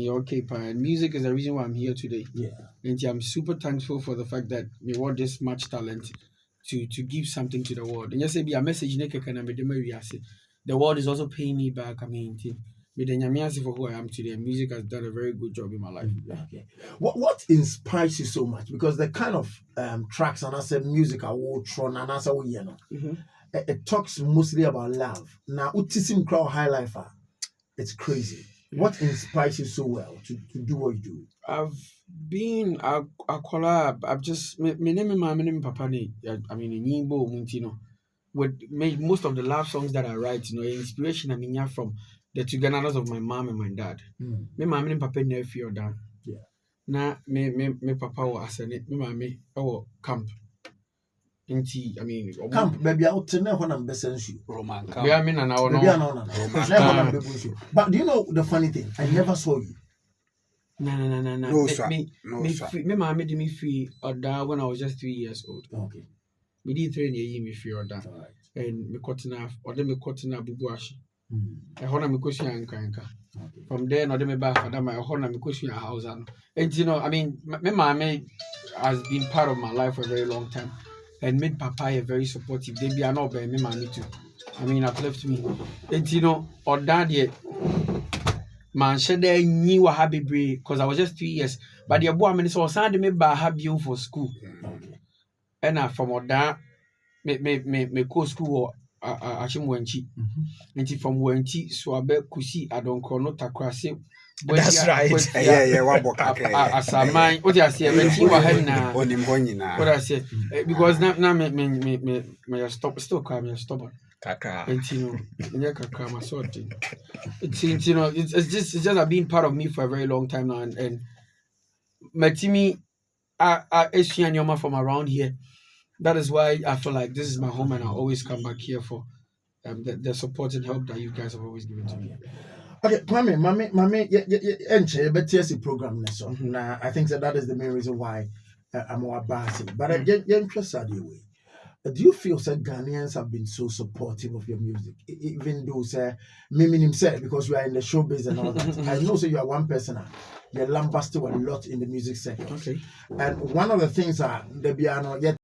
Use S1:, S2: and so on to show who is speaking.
S1: okay, pa. And music is the reason why I'm here today.
S2: Yeah.
S1: And I'm super thankful for the fact that we want this much talent to give something to the world. And just say be a message the world is also paying me back. I mean, for who I am today. Music has done a very good job in my life.
S2: Okay. What inspires you so much? Because the kind of tracks and I said music I will tron and I say it talks mostly about love. Now utisim crowd high life. It's crazy. What inspires you so well to do what you do?
S1: I've been a collab. I've just my name Papa ni. I mean in Yimbo Muntino. Would make most of the love songs that I write, inspiration I mean from the togetherness of my mom and my dad. Me mom and papa never fear that.
S2: Yeah.
S1: Na me papa was asane, me mommy camp. Inti, I mean
S2: camp baby out to know when I'm best you.
S3: Roman camp.
S1: We are men and our
S2: But do you know the funny thing? I never saw you.
S1: No.
S3: No, sir.
S1: Me mommy did me free or that when I was just 3 years old.
S2: Okay.
S1: Me did 3 years me free or that.
S2: Right.
S1: And me cutting off or then me cutting up bubuashi. I honor me question anka. From there, no me back for that my honor me question a house and I mean my mommy has been part of my life for a very long time. And made Papa a very supportive. They be not by me, mommy too. I mean, uplift me. And or dad yet, man, said they knew a happy break because I was just 3 years. But the boy, I mean, so Sunday me by happy for school. And from or that, me go school Akyem Oda. And from Wenchi, so I bet Kusi, I don't call not a crash.
S3: That's right. Yeah.
S1: As a man, what I say, when you were heading now, what I say, because now me still cry, me stubborn.
S3: Kaka.
S1: And kaka, my sort thing. It's just being part of me for a very long time now, and my team, I from around here. That is why I feel like this is my home, and I always come back here for the support and help that you guys have always given to me.
S2: Okay, Mami, yeah, but yes, program so. Now, I think that is the main reason why I'm more bossy. But I'm interested way. Do you feel that Ghanaians have been so supportive of your music, even though say me himself because we are in the showbiz and all that? I know you are one person. You're lambasted a lot in the music sector.
S1: Okay.
S2: And one of the things that the piano